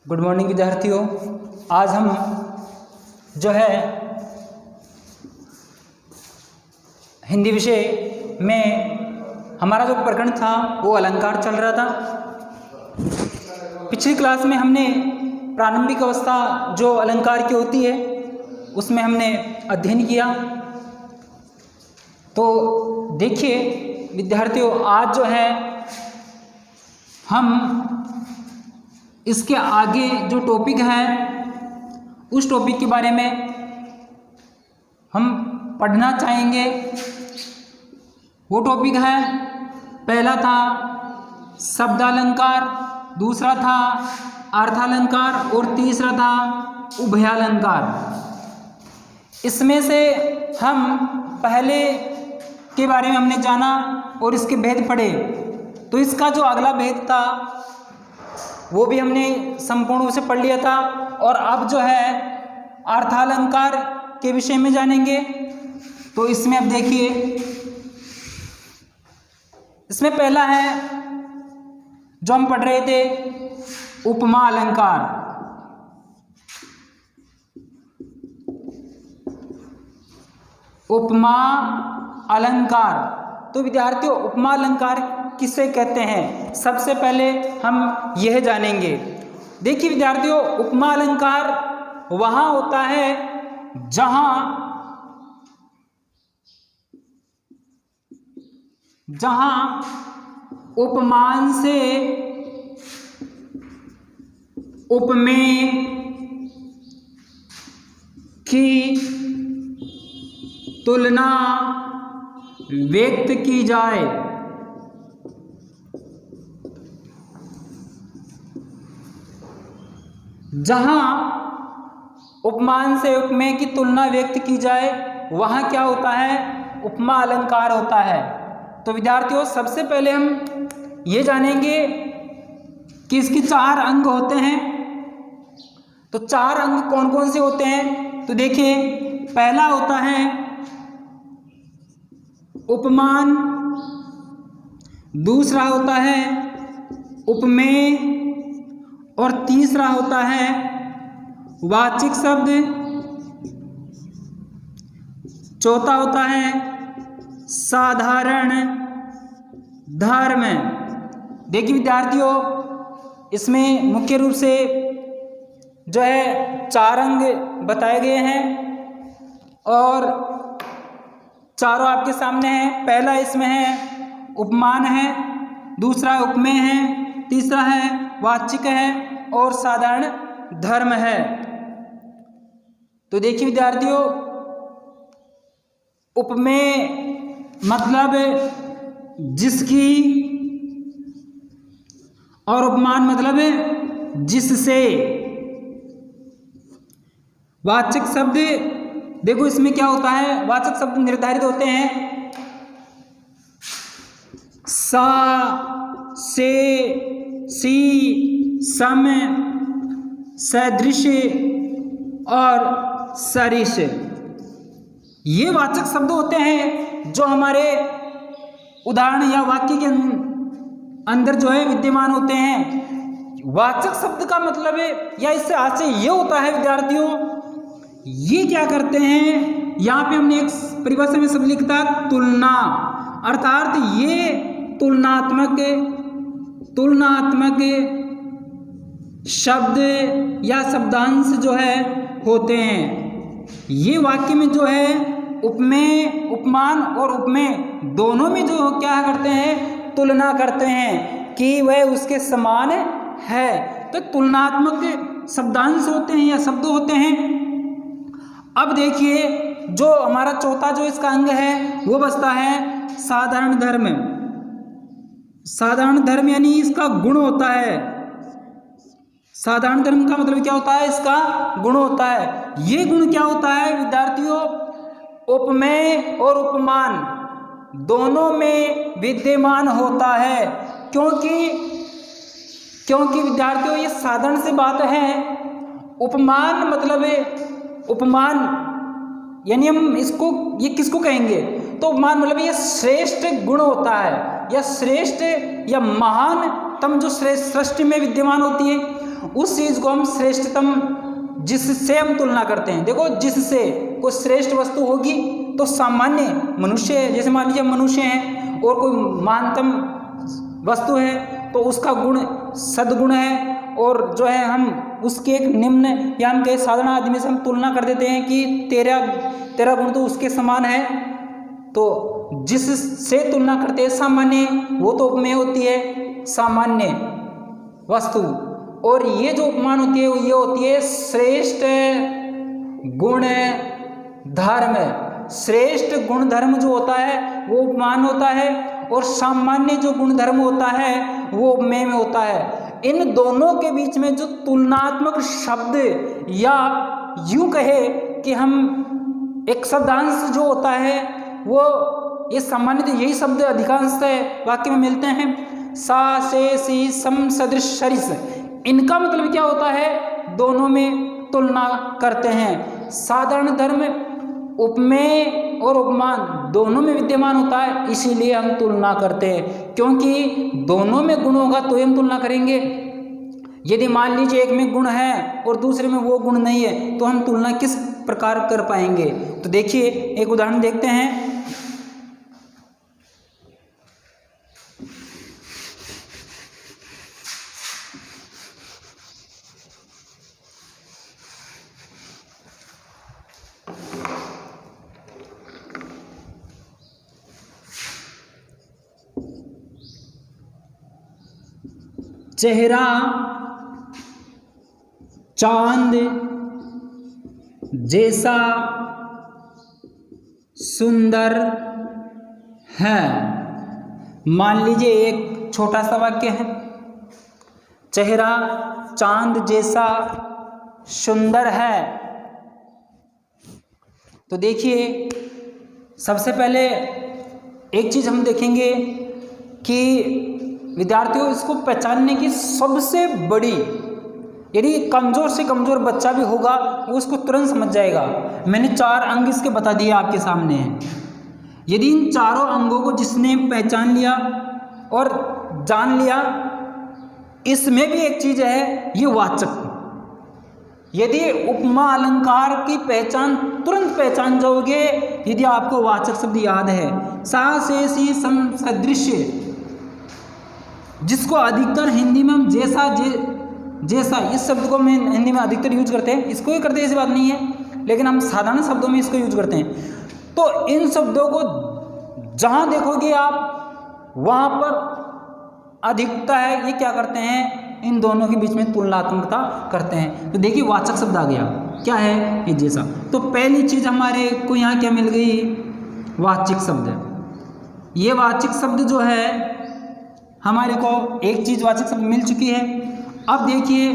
Good morning विद्यार्थियों। आज हम जो है हिंदी विषय में हमारा जो प्रकरण था वो अलंकार चल रहा था। पिछली क्लास में हमने प्रारंभिक अवस्था जो अलंकार की होती है उसमें हमने अध्ययन किया। तो देखिए विद्यार्थियों, आज जो है हम इसके आगे जो टॉपिक है उस टॉपिक के बारे में हम पढ़ना चाहेंगे। वो टॉपिक है, पहला था शब्दालंकार, दूसरा था अर्थालंकार और तीसरा था उभयालंकार। इसमें से हम पहले के बारे में हमने जाना और इसके भेद पढ़े। तो इसका जो अगला भेद था वो भी हमने संपूर्ण रूप से पढ़ लिया था। और अब जो है अर्थालंकार के विषय में जानेंगे। तो इसमें अब देखिए, इसमें पहला है जो हम पढ़ रहे थे, उपमा अलंकार। उपमा अलंकार। तो विद्यार्थियों, उपमा अलंकार किसे कहते हैं, सबसे पहले हम यह जानेंगे। देखिए विद्यार्थियों, उपमा अलंकार वहाँ होता है जहाँ उपमान से उपमेय की तुलना व्यक्त की जाए। जहाँ उपमान से उपमेय की तुलना व्यक्त की जाए वहाँ क्या होता है, उपमा अलंकार होता है। तो विद्यार्थियों, सबसे पहले हम ये जानेंगे कि इसके 4 अंग होते हैं। तो 4 अंग कौन कौन से होते हैं, तो देखिए, पहला होता है उपमान, दूसरा होता है उपमेय और तीसरा होता है वाचिक शब्द, चौथा होता है साधारण धर्म। देखिए विद्यार्थियों, इसमें मुख्य रूप से जो है 4 अंग बताए गए हैं और चारों आपके सामने हैं। पहला इसमें है उपमान है, दूसरा उपमेय है, तीसरा है वाचिक है और साधारण धर्म है। तो देखिए विद्यार्थियों, उपमेय मतलब जिसकी और उपमान मतलब जिससे। वाचक शब्द, देखो इसमें क्या होता है, वाचक शब्द निर्धारित होते हैं सा, से, सी, सम, सदृश और सरिश। ये वाचक शब्द होते हैं जो हमारे उदाहरण या वाक्य के अंदर जो है विद्यमान होते हैं। वाचक शब्द का मतलब है या इससे आशय ये होता है विद्यार्थियों, ये क्या करते हैं, यहाँ पे हमने एक परिभाषा में शब्द लिखता तुलना, अर्थात ये तुलनात्मक शब्द या शब्दांश जो है होते हैं। ये वाक्य में जो है उपमेय, उपमान और उपमेय दोनों में जो क्या करते हैं, तुलना करते हैं कि वह उसके समान है। तो तुलनात्मक शब्दांश होते हैं या शब्द होते हैं। अब देखिए, जो हमारा चौथा जो इसका अंग है वो बचता है साधारण धर्म। साधारण धर्म यानी इसका गुण होता है। साधारण धर्म का मतलब क्या होता है, इसका गुण होता है। ये गुण क्या होता है विद्यार्थियों, उपमेय और उपमान दोनों में विद्यमान होता है। क्योंकि विद्यार्थियों, ये साधारण सी बात है। उपमान मतलब उपमान यानी हम इसको, ये किसको कहेंगे, तो उपमान मतलब ये श्रेष्ठ गुण होता है या श्रेष्ठ या महानतम जो श्रेष्ठ सृष्टि में विद्यमान होती है। उस चीज को हम श्रेष्ठतम, जिससे हम तुलना करते हैं। देखो, जिससे कोई श्रेष्ठ वस्तु होगी तो सामान्य मनुष्य है, जैसे मान लीजिए मनुष्य हैं, और कोई महानतम वस्तु है तो उसका गुण सद्गुण है, और जो है हम उसके एक निम्न या हम कहे साधारण आदमी से हम तुलना कर देते हैं कि तेरा गुण तो उसके समान है। तो जिससे तुलना करते हैं सामान्य, वो तो उपमेय होती है सामान्य वस्तु, और ये जो उपमान होती है ये होती है श्रेष्ठ गुण धर्म। श्रेष्ठ गुण धर्म जो होता है वो उपमान होता है, और सामान्य जो गुण धर्म होता है वो उपमेय में होता है। इन दोनों के बीच में जो तुलनात्मक शब्द, या यूं कहे कि हम एक शब्दांश जो होता है वो, ये सामान्यतः यही शब्द अधिकांशतः वाक्य में मिलते हैं, सा से सी सम सदृश सरिस। इनका मतलब क्या होता है, दोनों में तुलना करते हैं। साधारण धर्म उपमेय और उपमान दोनों में विद्यमान होता है, इसीलिए हम तुलना करते हैं, क्योंकि दोनों में गुण होगा तो हम तुलना करेंगे। यदि मान लीजिए एक में गुण है और दूसरे में वो गुण नहीं है तो हम तुलना किस प्रकार कर पाएंगे। तो देखिए एक उदाहरण देखते हैं। चेहरा चांद जैसा सुंदर है। मान लीजिए एक छोटा सा वाक्य है, चेहरा चांद जैसा सुंदर है। तो देखिए सबसे पहले एक चीज हम देखेंगे कि विद्यार्थियों इसको पहचानने की सबसे बड़ी, यदि कमजोर से कमजोर बच्चा भी होगा वो इसको तुरंत समझ जाएगा। मैंने 4 अंग इसके बता दिए आपके सामने हैं। यदि इन चारों अंगों को जिसने पहचान लिया और जान लिया, इसमें भी एक चीज है, ये वाचक। यदि उपमा अलंकार की पहचान तुरंत पहचान जाओगे यदि आपको वाचक शब्द याद है। सा से सी सम सदृश, जिसको अधिकतर हिंदी में हम जैसा इस शब्द को मैं हिंदी में अधिकतर यूज करते हैं, इसको ही करते हैं ऐसी बात नहीं है, लेकिन हम साधारण शब्दों में इसको यूज करते हैं। तो इन शब्दों को जहां देखोगे आप वहां पर अधिकता है, ये क्या करते हैं, इन दोनों के बीच में तुलनात्मकता करते हैं। तो देखिए वाचक शब्द आ गया, क्या है, ये जैसा। तो पहली चीज हमारे को यहाँ क्या मिल गई, वाचिक शब्द। ये वाचिक शब्द जो है हमारे को एक चीज वाचक शब्द मिल चुकी है। अब देखिए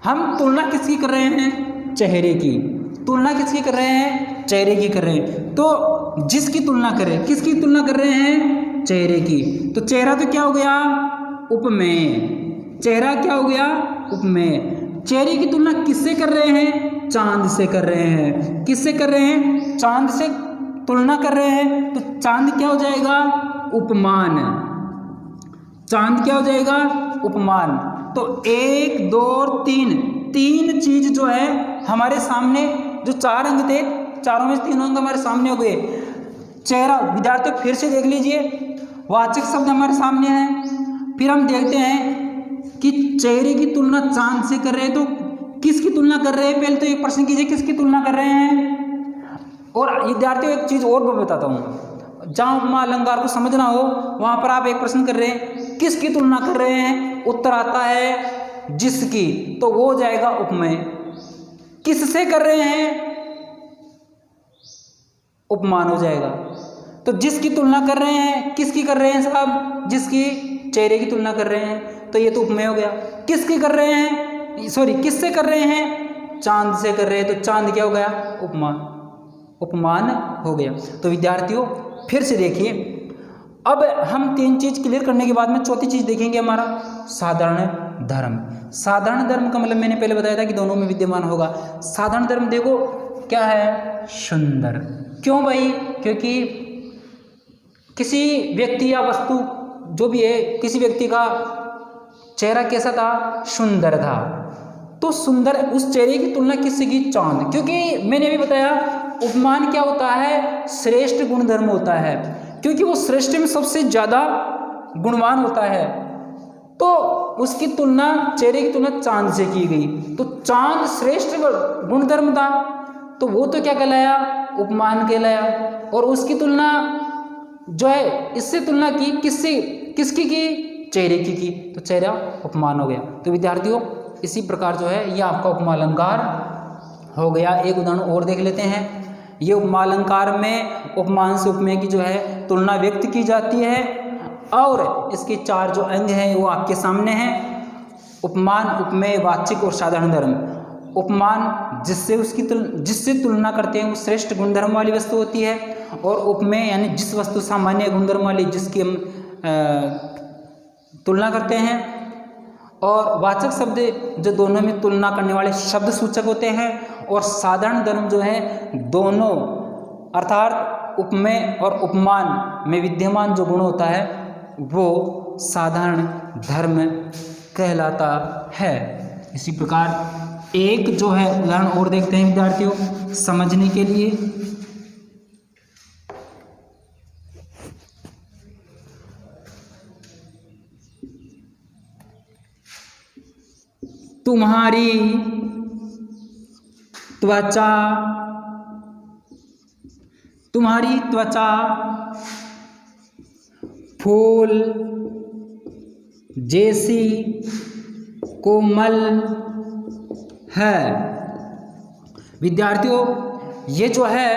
हम तुलना किसकी कर रहे हैं, चेहरे की। तुलना किसकी कर रहे हैं, चेहरे की कर रहे हैं। तो जिसकी तुलना करें, किसकी तुलना कर रहे हैं, चेहरे की। तो चेहरा तो क्या हो गया, उपमेय। चेहरा क्या हो गया, उपमेय। चेहरे की तुलना किससे कर रहे हैं, चांद से कर रहे हैं। किससे कर रहे हैं, चांद से तुलना कर रहे हैं। तो चांद क्या हो जाएगा, उपमान। चांद क्या हो जाएगा, उपमान। तो 1 2 और 3 चीज जो है हमारे सामने, जो 4 अंग थे, चारों में 3 अंग हमारे सामने हो गए। चेहरा, विद्यार्थी फिर से देख लीजिए, वाचक शब्द हमारे सामने है। फिर हम देखते हैं कि चेहरे की तुलना चांद से कर रहे हैं, तो किसकी तुलना कर रहे हैं, पहले तो एक प्रश्न कीजिए, किसकी तुलना कर रहे हैं। और विद्यार्थियों एक चीज और बताता हूँ, जहां उपमा अलंकार को समझना हो वहां पर आप एक प्रश्न कर रहे हैं, किसकी तुलना कर रहे हैं, उत्तर आता है जिसकी, तो वो हो जाएगा उपमेय। किससे कर रहे हैं, उपमान हो जाएगा। तो जिसकी तुलना कर रहे हैं, किसकी कर रहे हैं साहब, जिसकी, चेहरे की तुलना कर रहे हैं, तो ये तो उपमेय हो गया। किसकी कर रहे हैं, सॉरी किससे कर रहे हैं, चांद से कर रहे हैं, तो चांद क्या हो गया, उपमान। उपमान हो गया। तो विद्यार्थियों फिर से देखिए, अब हम 3 चीज क्लियर करने के बाद में चौथी चीज देखेंगे, हमारा साधारण धर्म। साधारण धर्म का मतलब मैंने पहले बताया था कि दोनों में विद्यमान होगा। साधारण धर्म देखो क्या है, सुंदर। क्यों भाई, क्योंकि किसी व्यक्ति या वस्तु जो भी है, किसी व्यक्ति का चेहरा कैसा था? सुंदर था। तो सुंदर, उस चेहरे की तुलना किससे की? चांद। क्योंकि मैंने अभी बताया उपमान क्या होता है? श्रेष्ठ गुणधर्म होता है, क्योंकि वो श्रेष्ठ में सबसे ज्यादा गुणवान होता है। तो उसकी तुलना, चेहरे की तुलना चांद से की गई। तो चांद श्रेष्ठ गुणधर्म था, तो वो तो क्या कहलाया? उपमान कहलाया। और उसकी तुलना जो है, इससे तुलना की किससे? किसकी की? चेहरे की। तो चेहरा उपमान हो गया। तो विद्यार्थियों, इसी प्रकार जो है ये आपका उपमा अलंकार हो गया। एक उदाहरण और देख लेते हैं। ये उपमा अलंकार में उपमान से उपमेय की जो है तुलना व्यक्त की जाती है, और इसके 4 जो अंग हैं वो आपके सामने हैं। उपमान, उपमेय, वाचिक और साधारण धर्म। उपमान जिससे तुलना करते हैं वो श्रेष्ठ गुणधर्म वाली वस्तु होती है, और उपमेय यानी जिस वस्तु सामान्य गुणधर्म वाली जिसकी हम तुलना करते हैं, और वाचक शब्द जो दोनों में तुलना करने वाले शब्द सूचक होते हैं, और साधारण धर्म जो है दोनों, अर्थात उपमेय और उपमान में विद्यमान जो गुण होता है वो साधारण धर्म कहलाता है। इसी प्रकार एक जो है उदाहरण और देखते हैं विद्यार्थियों समझने के लिए। तुम्हारी त्वचा फूल जैसी कोमल है। विद्यार्थियों, ये जो है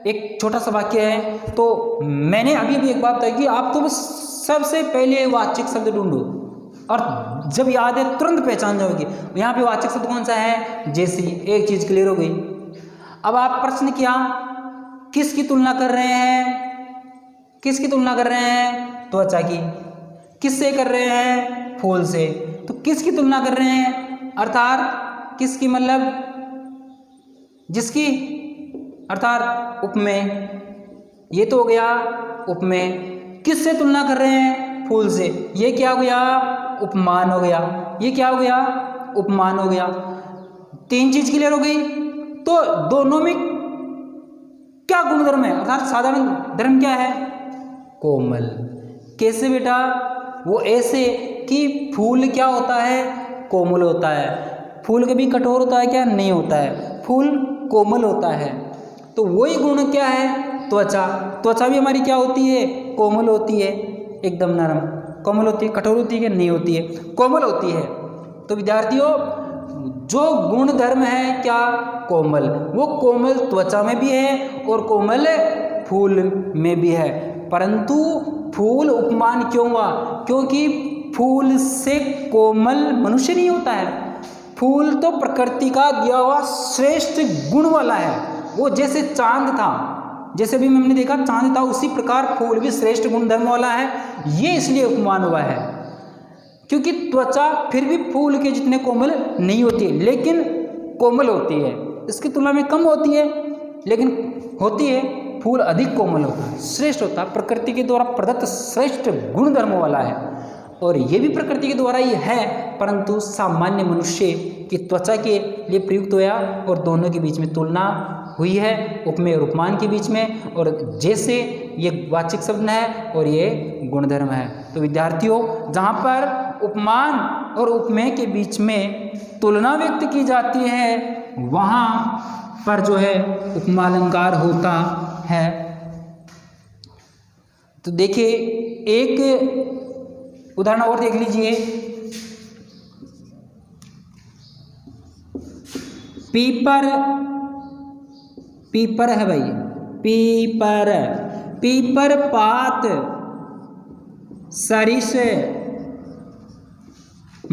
एक छोटा सा वाक्य है। तो मैंने अभी भी एक बात कही कि आप तो बस सबसे पहले वाचिक शब्द ढूंढो, और जब याद है तुरंत पहचान जाओगे। यहाँ पे वाचक शब्द कौन सा है? जैसी। एक चीज क्लियर हो गई। अब आप प्रश्न किया किसकी तुलना कर रहे हैं? किसकी तुलना कर रहे हैं? त्वचा की। किससे कर रहे हैं? फूल से। तो किसकी तुलना कर रहे हैं? अर्थात किसकी, मतलब जिसकी, अर्थात उपमेय। ये तो हो गया उपमेय। किससे तुलना कर रहे हैं? फूल से। ये क्या हो गया? उपमान हो गया। ये क्या हो गया? उपमान हो गया। 3 चीज क्लियर हो गई। तो दोनों में क्या गुणधर्म है? अर्थात साधारण धर्म क्या है? कोमल। कैसे बेटा? वो ऐसे कि फूल क्या होता है? कोमल होता है। फूल कभी कठोर होता है क्या? नहीं होता है। फूल कोमल होता है। तो वही गुण क्या है? त्वचा। त्वचा भी हमारी क्या होती है? कोमल होती है, एकदम नरम। कोमल होती है, कठोर होती है कि नहीं होती है? कोमल होती है। तो विद्यार्थियों, जो गुण धर्म है क्या? कोमल। वो कोमल त्वचा में भी है और कोमल फूल में भी है। परंतु फूल उपमान क्यों हुआ? क्योंकि फूल से कोमल मनुष्य नहीं होता है। फूल तो प्रकृति का दिया हुआ श्रेष्ठ गुण वाला है। वो जैसे चांद था, जैसे भी हमने देखा चांद था, उसी प्रकार फूल भी श्रेष्ठ गुणधर्म वाला है। ये इसलिए उपमान हुआ है क्योंकि त्वचा फिर भी फूल के जितने कोमल नहीं होती है, लेकिन कोमल होती है। इसकी तुलना में कम होती है, लेकिन होती है। फूल अधिक कोमल होता है, श्रेष्ठ होता है, प्रकृति के द्वारा प्रदत्त श्रेष्ठ गुणधर्म वाला है। और ये भी प्रकृति के द्वारा ही है, परंतु सामान्य मनुष्य की त्वचा के लिए प्रयुक्त हुआ और दोनों के बीच में तुलना हुई है, उपमेय और उपमान के बीच में। और जैसे ये वाचिक शब्द है और ये गुणधर्म है। तो विद्यार्थियों, जहाँ पर उपमान और उपमेय के बीच में तुलना व्यक्त की जाती है, वहाँ पर जो है उपमा अलंकार होता है। तो देखिए, एक उदाहरण और देख लीजिए। पीपर है भाई, पीपर पात सरिस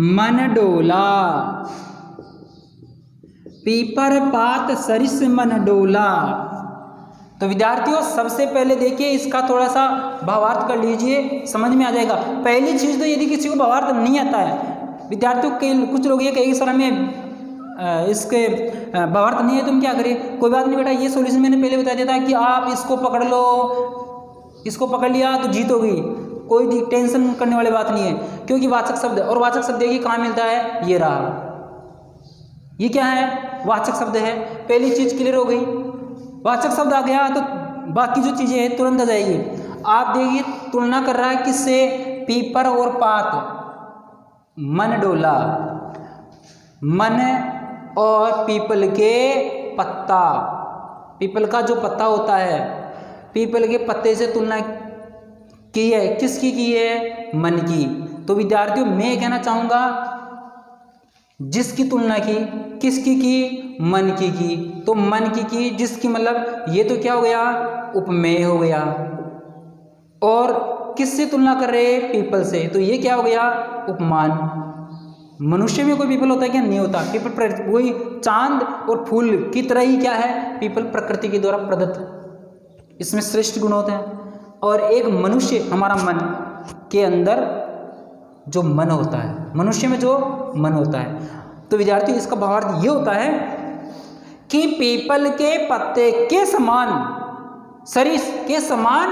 मन डोला। पीपर पात सरिस मन डोला। तो विद्यार्थियों, सबसे पहले देखिए इसका थोड़ा सा भावार्थ कर लीजिए, समझ में आ जाएगा। पहली चीज तो यदि किसी को भावार्थ नहीं आता है, विद्यार्थियों कुछ लोग ये कहेंगे सर हमें इसके भावार्थ नहीं है, तुम क्या करें? कोई बात नहीं बेटा, ये सॉल्यूशन मैंने पहले बता दिया था कि आप इसको पकड़ लो, इसको पकड़ लिया तो जीत हो गई। कोई टेंशन करने वाली बात नहीं है, क्योंकि वाचक शब्द, और वाचक शब्द देखिए कहाँ मिलता है, ये रहा, ये क्या है, वाचक शब्द है। पहली चीज क्लियर हो गई, वाचक शब्द आ गया तो बाकी जो चीजें हैं तुरंत आ जाएगी। आप देखिए तुलना कर रहा है किससे, पीपर और पात, मन डोला, मन और पीपल के पत्ता, पीपल का जो पत्ता होता है, पीपल के पत्ते से तुलना की है, किसकी की है, मन की। तो विद्यार्थियों मैं कहना चाहूंगा जिसकी तुलना की, किसकी की, मन की। तो मन की जिसकी, मतलब ये तो क्या हो गया, उपमेय हो गया, और किससे तुलना कर रहे हैं, पीपल से, तो ये क्या हो गया, उपमान। मनुष्य में कोई पीपल होता है क्या, नहीं होता। पीपल वही चांद और फूल की तरह ही क्या है, पीपल प्रकृति के द्वारा प्रदत्त, इसमें श्रेष्ठ गुण होते हैं। और एक मनुष्य, हमारा मन के अंदर जो मन होता है, मनुष्य में जो मन होता है, तो विद्यार्थी इसका भावार्थ ये होता है कि पीपल के पत्ते के समान, सरिस के समान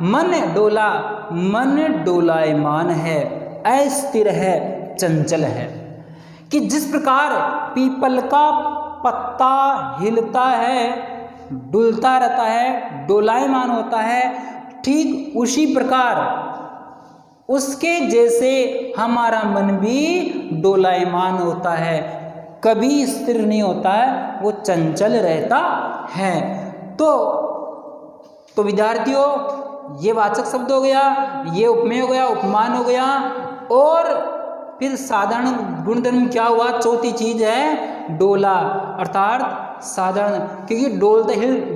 मन डोला, मन डोलायमान है, अस्थिर है, चंचल है। कि जिस प्रकार पीपल का पत्ता हिलता है, डुलता रहता है, डोलायमान होता है, ठीक उसी प्रकार उसके जैसे हमारा मन भी डोलायमान होता है, कभी स्थिर नहीं होता है, वो चंचल रहता है। तो विद्यार्थियों ये वाचक शब्द हो गया, ये उपमेय हो गया, उपमान हो गया, और फिर साधारण गुणधर्म क्या हुआ, चौथी चीज है डोला, अर्थात साधारण, क्योंकि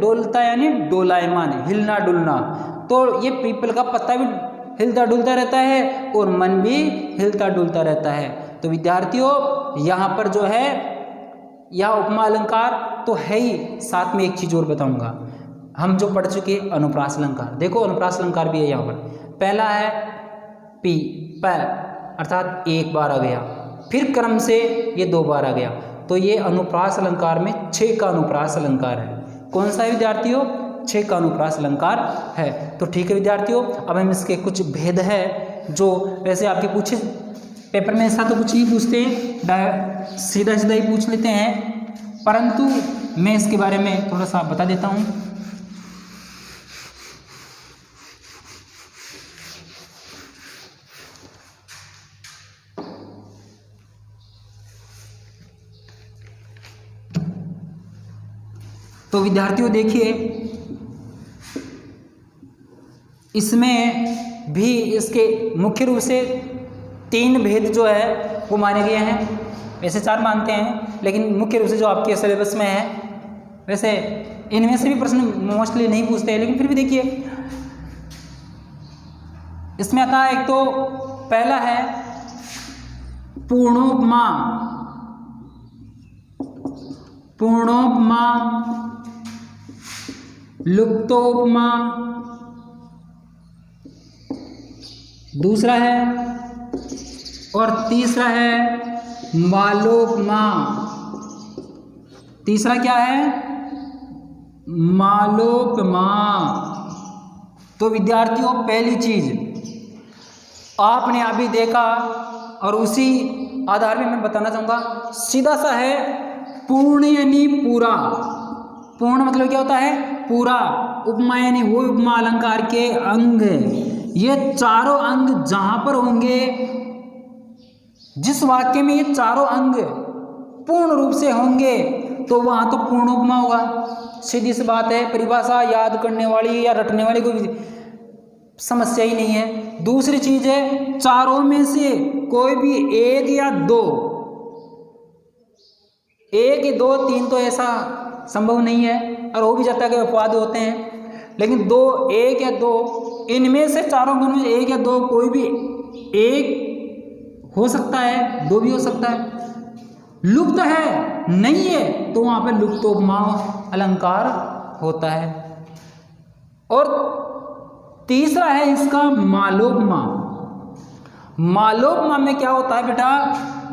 डोलता यानी डोलायमान, हिलना डुलना, तो ये पीपल का पत्ता भी हिलता डुलता रहता है और मन भी हिलता डुलता रहता है। तो विद्यार्थियों यहाँ पर जो है यह उपमा अलंकार तो है ही, साथ में एक चीज और बताऊंगा, हम जो पढ़ चुके अनुप्रास अलंकार, देखो अनुप्रास अलंकार भी है यहाँ पर। पहला है पी प, अर्थात एक बार आ गया, फिर क्रम से ये 2 बार आ गया, तो ये अनुप्रास अलंकार में 6 का अनुप्रास अलंकार है। कौन सा है विद्यार्थियों, 6 का अनुप्रास अलंकार है। तो ठीक है विद्यार्थियों, अब हम इसके कुछ भेद है जो वैसे आपके पूछे पेपर में ऐसा तो कुछ नहीं पूछते, सीधा सीधा ही पूछ लेते हैं, परंतु मैं इसके बारे में थोड़ा सा बता देता हूँ। तो विद्यार्थियों देखिए इसमें भी इसके मुख्य रूप से 3 भेद जो है वो माने गए हैं, वैसे 4 मानते हैं, लेकिन मुख्य रूप से जो आपके सिलेबस में है, वैसे इनमें से भी प्रश्न मोस्टली नहीं पूछते हैं, लेकिन फिर भी देखिए इसमें आता है, एक तो पहला है पूर्णोपमा, पूर्णोपमा, लुप्तोपमा, दूसरा है, और तीसरा है मालोपमा। तीसरा क्या है, मालोपमा। तो विद्यार्थियों पहली चीज आपने अभी देखा और उसी आधार में मैं बताना चाहूंगा, सीधा सा है पूर्ण यानी पूरा, पूर्ण मतलब क्या होता है, पूरा। उपमा यानी वो उपमा अलंकार के अंग, ये चारों अंग जहां पर होंगे, जिस वाक्य में ये चारों अंग पूर्ण रूप से होंगे तो वहां तो पूर्ण उपमा होगा। सीधी सी बात है, परिभाषा याद करने वाली या रटने वाली कोई समस्या ही नहीं है। दूसरी चीज है चारों में से कोई भी 1 या 2, 1 या 2, 3 तो ऐसा संभव नहीं है, और हो भी जाता है कि अपवाद होते हैं, लेकिन 2, 1 या 2, इनमें से चारों गुण में 1 या 2 कोई भी 1 हो सकता है, 2 भी हो सकता है। लुप्त है नहीं है तो वहां पर लुप्तोपमा अलंकार होता है। और तीसरा है इसका मालोपमा। मालोपमा में क्या होता है बेटा,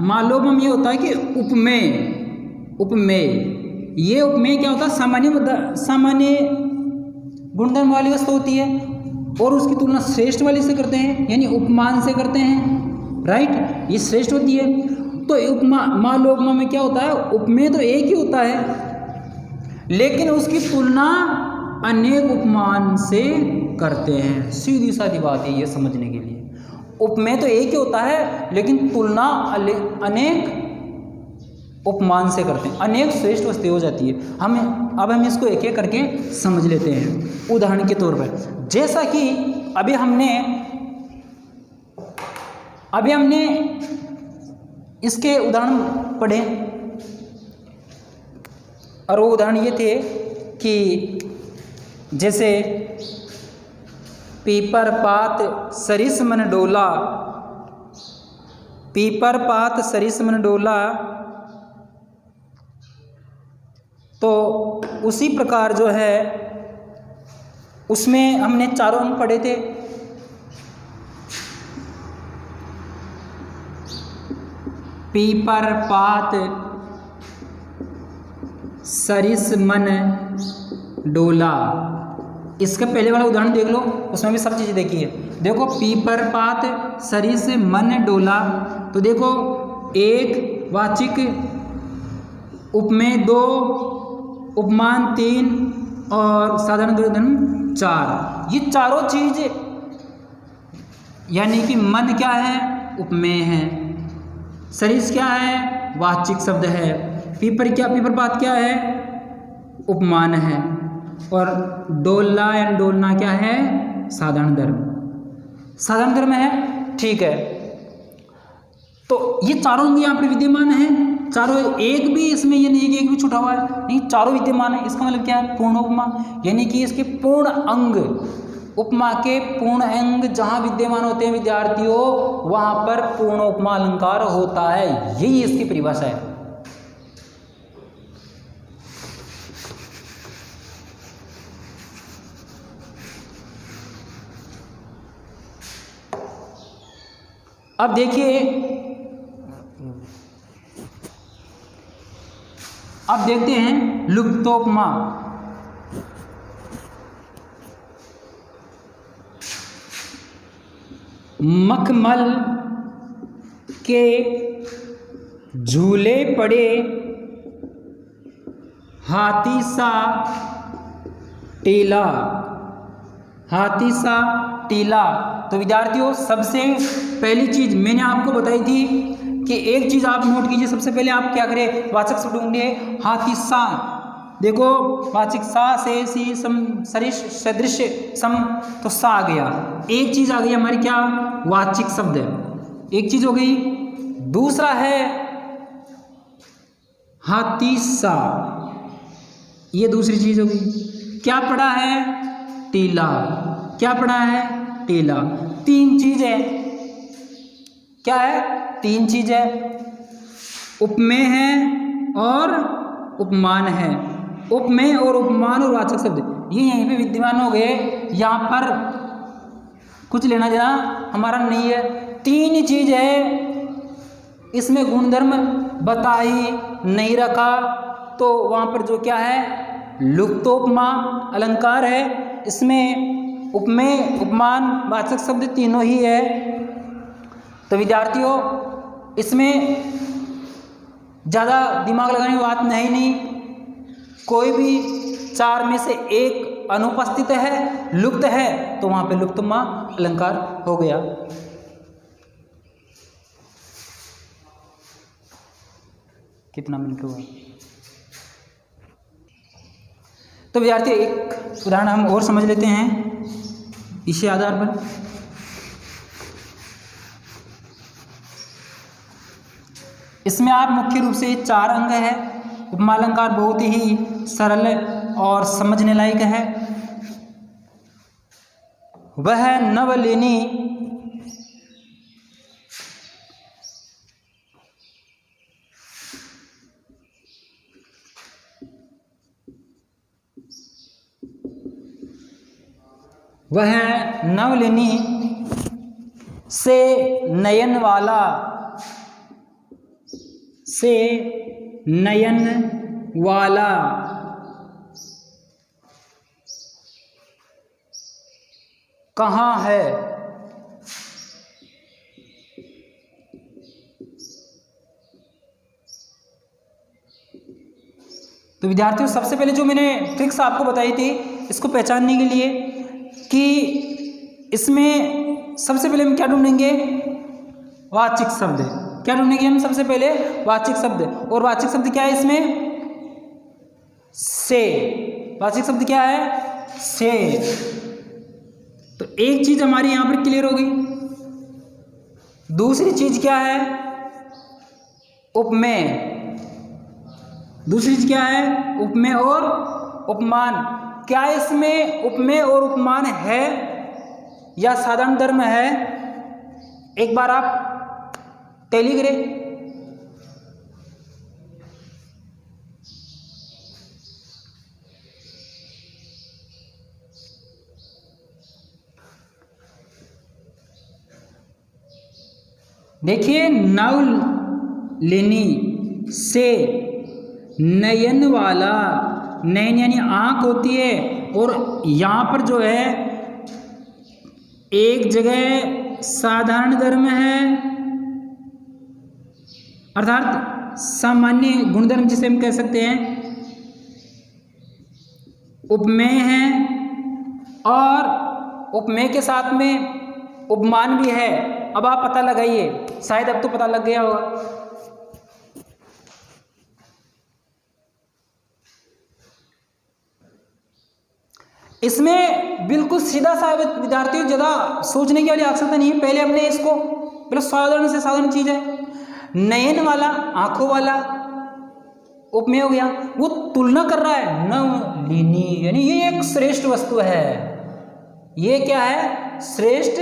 मालोपमा में ये होता है कि उपमेय, उपमेय, ये उपमेय क्या होता है, सामान्य गुणधर्म वाली वस्तु होती है, और उसकी तुलना श्रेष्ठ वाली से करते हैं, यानी उपमान से करते हैं, राइट, ये श्रेष्ठ होती है। तो उपमा मान लो उपमा में क्या होता है, उपमेय तो एक ही होता है लेकिन उसकी तुलना अनेक उपमान से करते हैं। सीधी सादी बात है ये समझने के लिए, उपमेय तो एक ही होता है लेकिन तुलना अनेक उपमान से करते हैं, अनेक श्रेष्ठ वस्तु हो जाती है। अब हम इसको एक एक करके समझ लेते हैं। उदाहरण के तौर पर जैसा कि अभी हमने इसके उदाहरण पढ़े, और वो उदाहरण ये थे कि जैसे पीपर पात सरिस मन डोला, पीपर पात सरिस मन डोला, तो उसी प्रकार जो है उसमें हमने चारों अंग पढ़े थे। पीपर पात सरिस मन डोला, इसका पहले वाला उदाहरण देख लो, उसमें भी सब चीज़ें देखी है। देखो पीपर पात सरिस मन डोला, तो देखो एक वाचिक, उपमेय 2, उपमान 3 और साधारण धर्म 4। ये चारों चीज यानी कि मन क्या है, उपमेय है, सरिस क्या है, वाचिक शब्द है, पीपर पात क्या है, उपमान है, और डोला या डोलना क्या है, साधारण धर्म है, ठीक है। तो ये चारों यहाँ पर विद्यमान है, चारों, एक भी इसमें ये नहीं कि एक भी छूटा हुआ है, नहीं, चारों विद्यमान है। इसका मतलब क्या है, पूर्ण उपमा, यानी कि इसके पूर्ण अंग, उपमा के पूर्ण अंग जहाँ विद्यमान होते हैं विद्यार्थियों, वहाँ पर पूर्ण उपमा अलंकार होता है, यही इसकी परिभाषा है। अब देखते हैं लुप्तोपमा। मखमल के झूले पड़े हाथी सा टीला, हाथी सा टीला। तो विद्यार्थियों सबसे पहली चीज मैंने आपको बताई थी कि एक चीज आप नोट कीजिए, सबसे पहले आप क्या करें, वाचक शब्द ढूंढिए, हाथी सा। देखो वाचक सा से सी सम सरिश सदृश सम, तो सा आ गया, एक चीज आ गई हमारी क्या, वाचिक शब्द, एक चीज हो गई। दूसरा है हाथी सा, ये दूसरी चीज हो गई। क्या पड़ा है, टीला, क्या पड़ा है, टीला। तीन चीज है, क्या है, तीन चीज है, उपमेय है और उपमान है। उपमेय और उपमान और वाचक शब्द ये यहीं पे विद्यमान हो गए, यहाँ पर कुछ लेना देना हमारा नहीं है। तीन चीज है, इसमें गुणधर्म बता ही नहीं रखा, तो वहाँ पर जो क्या है, लुप्तोपमा अलंकार है। इसमें उपमेय, उपमान, वाचक शब्द तीनों ही है। तो विद्यार्थियों इसमें ज़्यादा दिमाग लगाने की बात नहीं, कोई भी चार में से एक अनुपस्थित है, लुप्त है, तो वहाँ पे लुप्तोपमा अलंकार हो गया। कितना मिनट हुआ? तो विद्यार्थी एक उदाहरण हम और समझ लेते हैं इसी आधार पर। इसमें आप मुख्य रूप से चार अंग है। उपमा अलंकार बहुत ही सरल और समझने लायक है। वह नवलिनी से नयन वाला, से नयन वाला, कहाँ है। तो विद्यार्थियों सबसे पहले जो मैंने ट्रिक्स आपको बताई थी इसको पहचानने के लिए कि इसमें सबसे पहले हम क्या ढूंढेंगे, वाचिक शब्द। क्या ढूंढेंगे हम सबसे पहले, वाचिक शब्द। और वाचिक शब्द क्या है इसमें, से। वाचिक शब्द क्या है, से। तो एक चीज हमारी यहां पर क्लियर होगी। दूसरी चीज क्या है, उपमेय। दूसरी चीज क्या है, उपमेय और उपमान। क्या इसमें उपमेय और उपमान है या साधारण धर्म है, एक बार आप टैली करें। देखिए, नवलिनी से नयन वाला, नयन यानी आंख होती है, और यहाँ पर जो है एक जगह साधारण धर्म है अर्थात सामान्य गुणधर्म जिसे हम कह सकते हैं, उपमेय है, और उपमेय के साथ में उपमान भी है। अब आप पता लगाइए, शायद अब तो पता लग गया होगा। इसमें बिल्कुल सीधा सा विद्यार्थियों, ज़्यादा सोचने की वाली आवश्यकता नहीं है। पहले हमने इसको, पहले साधारण से साधारण चीज है, नयन वाला, आंखों वाला, उपमेय हो गया। वो तुलना कर रहा है नवलिनी, यानी ये एक श्रेष्ठ वस्तु है। ये क्या है, श्रेष्ठ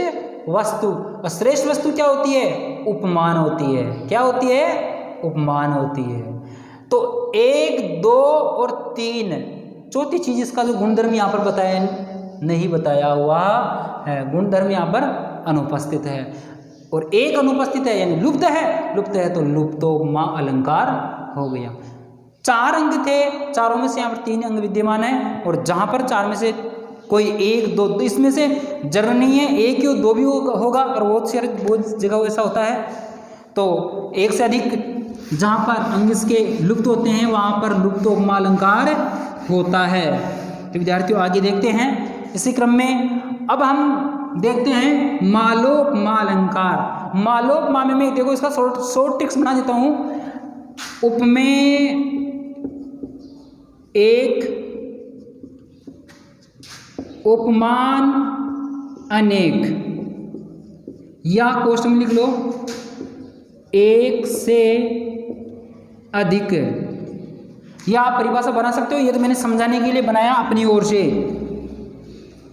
वस्तु। और श्रेष्ठ वस्तु क्या होती है, उपमान होती है। क्या होती है, उपमान होती है। तो 1, 2 और 3, चौथी चीज इसका जो गुणधर्म यहाँ पर बताया नहीं बताया हुआ है, गुणधर्म यहाँ पर अनुपस्थित है। और एक अनुपस्थित है यानी लुप्त है। लुप्त है तो लुप्तोपमा अलंकार हो गया। 4 अंग थे, चारों में से यहाँ पर 3 अंग विद्यमान है, और जहाँ पर 4 में से कोई 1, 2, तो इसमें से जरूर नहीं है 1 या 2 भी होगा, और बहुत जगह ऐसा होता है। तो 1 से अधिक जहाँ पर अंग इसके लुप्त होते हैं वहाँ पर लुप्तोपमा अलंकार होता है। तो विद्यार्थियों आगे देखते हैं इसी क्रम में। अब हम देखते हैं मालोपमा अलंकार। मालोपमा में मैं देखो इसका शॉर्ट ट्रिक्स बना देता हूँ। उपमेय एक, उपमान अनेक, या क्वेश्चन में लिख लो 1 से अधिक। या आप परिभाषा बना सकते हो, ये तो मैंने समझाने के लिए बनाया अपनी ओर से,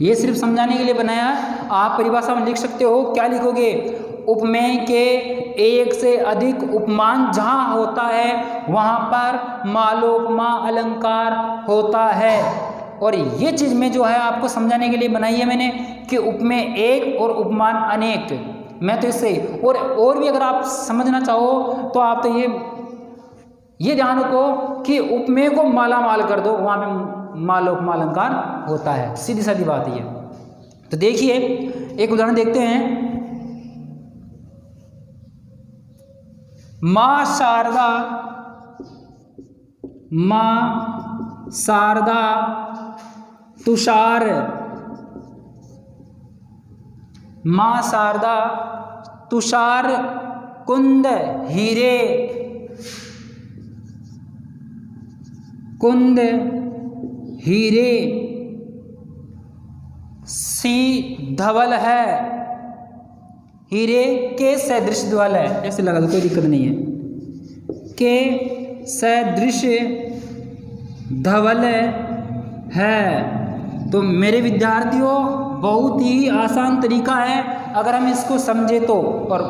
ये सिर्फ समझाने के लिए बनाया। आप परिभाषा में लिख सकते हो, क्या लिखोगे, उपमेय के 1 से अधिक उपमान जहाँ होता है वहाँ पर मालोपमा अलंकार होता है। और ये चीज़ में जो है आपको समझाने के लिए बनाई है मैंने कि उपमेय 1 और उपमान अनेक। मैं तो इससे और भी अगर आप समझना चाहो तो आप तो ये ध्यान रखो कि उपमेय को माला माल कर दो, वहाँ पे मालोपमा अलंकार होता है। सीधी सादी बात ये। तो देखिए एक उदाहरण देखते हैं। माँ शारदा, माँ शारदा तुषार, माँ शारदा तुषार कुंद हीरे, कुंद हीरे सी धवल है, हीरे के सदृश धवल है। ऐसे लगा दो, कोई दिक्कत नहीं है। के सदृश धवल है। तो मेरे विद्यार्थियों बहुत ही आसान तरीका है अगर हम इसको समझे तो, और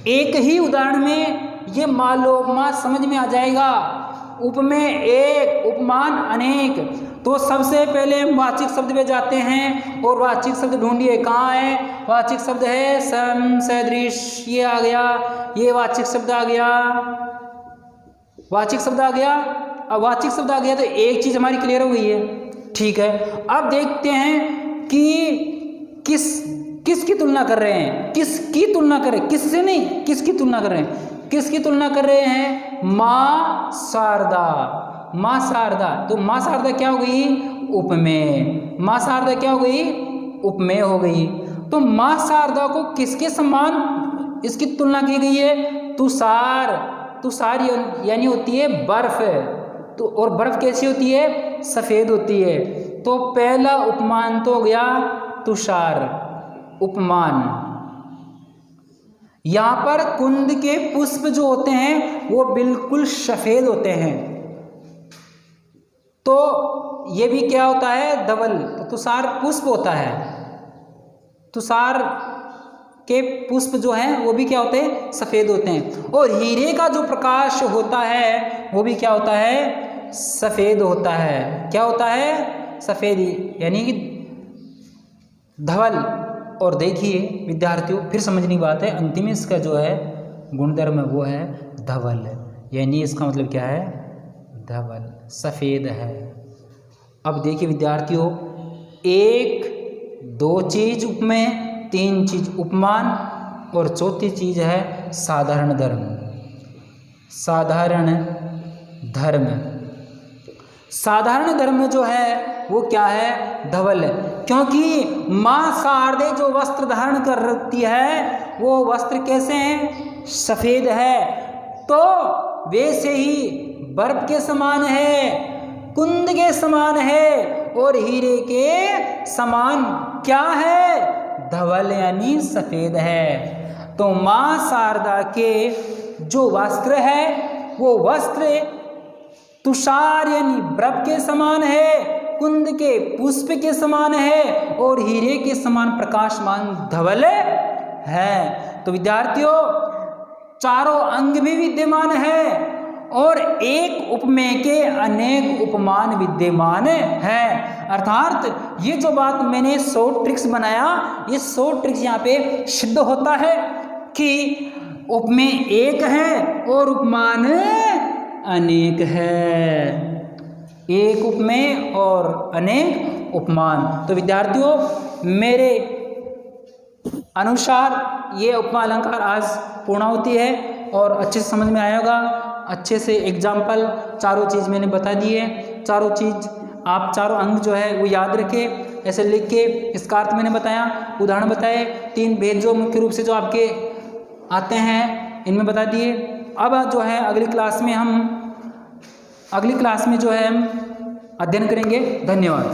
एक ही उदाहरण में ये मालोपमा समझ में आ जाएगा। उपमेय एक, उपमान अनेक। तो सबसे पहले हम वाचिक शब्द पे जाते हैं और वाचिक शब्द ढूंढिए कहाँ है। वाचिक शब्द है सम, सदृश, ये आ गया, ये वाचिक शब्द आ गया, वाचिक शब्द आ गया। अब वाचिक शब्द आ गया तो एक चीज हमारी क्लियर हो गई है, ठीक है। अब देखते हैं कि किसकी तुलना कर रहे हैं, किसकी तुलना कर रहे हैं, किससे नहीं, किसकी तुलना कर रहे हैं, किसकी तुलना कर रहे हैं, माँ शारदा, माँ शारदा। तो माँ शारदा क्या हो गई, उपमेय, माँ शारदा क्या हो गई, उपमेय हो गई। तो माँ शारदा को किसके समान इसकी तुलना की गई है, तुषार, तुषार यानी होती है बर्फ, तो और बर्फ कैसी होती है, सफेद होती है। तो पहला उपमान तो हो गया तुषार उपमान। यहां पर कुंद के पुष्प जो होते हैं वो बिल्कुल सफेद होते हैं, तो ये भी क्या होता है, धवल। तो तुषार पुष्प होता है, तुषार के पुष्प जो हैं वो भी क्या होते हैं, सफेद होते हैं। और हीरे का जो प्रकाश होता है वो भी क्या होता है, सफेद होता है। क्या होता है, सफेद, यानी कि धवल। और देखिए विद्यार्थियों, फिर समझने की बात है, अंतिम इसका जो है गुणधर्म वो है धवल, यानी इसका मतलब क्या है, धवल, सफेद है। अब देखिए विद्यार्थियों, एक दो चीज उपमेय, तीन चीज उपमान और चौथी चीज है साधारण धर्म। साधारण धर्म, साधारण धर्म जो है वो क्या है, धवल। क्योंकि माँ शारदे जो वस्त्र धारण कर रखती है वो वस्त्र कैसे हैं, सफेद है। तो वैसे ही बर्फ के समान है, कुंद के समान है और हीरे के समान क्या है, धवल यानी सफेद है। तो माँ शारदा के जो वस्त्र है वो वस्त्र तुषार यानी बर्फ के समान है, कुंद के पुष्प के समान है और हीरे के समान प्रकाशमान धवल है। तो विद्यार्थियों, चारों अंग भी विद्यमान है और एक उपमेय के अनेक उपमान विद्यमान हैं। अर्थात ये जो बात मैंने 100 ट्रिक्स बनाया, ये 100 ट्रिक्स यहाँ पे सिद्ध होता है कि उपमेय एक है और उपमान अनेक है, एक उपमेय और अनेक उपमान। तो विद्यार्थियों, मेरे अनुसार ये उपमा अलंकार आज पूर्णाहुति है और अच्छे से समझ में आया होगा। अच्छे से एग्जाम्पल चारों चीज़ मैंने बता दी है, चारों चीज़ आप चारों अंग जो है वो याद रखें, ऐसे लिख के इसका अर्थ मैंने बताया, उदाहरण बताए, 3 भेद जो मुख्य रूप से जो आपके आते हैं इनमें बता दिए। अब जो है अगली क्लास में जो है हम अध्ययन करेंगे। धन्यवाद।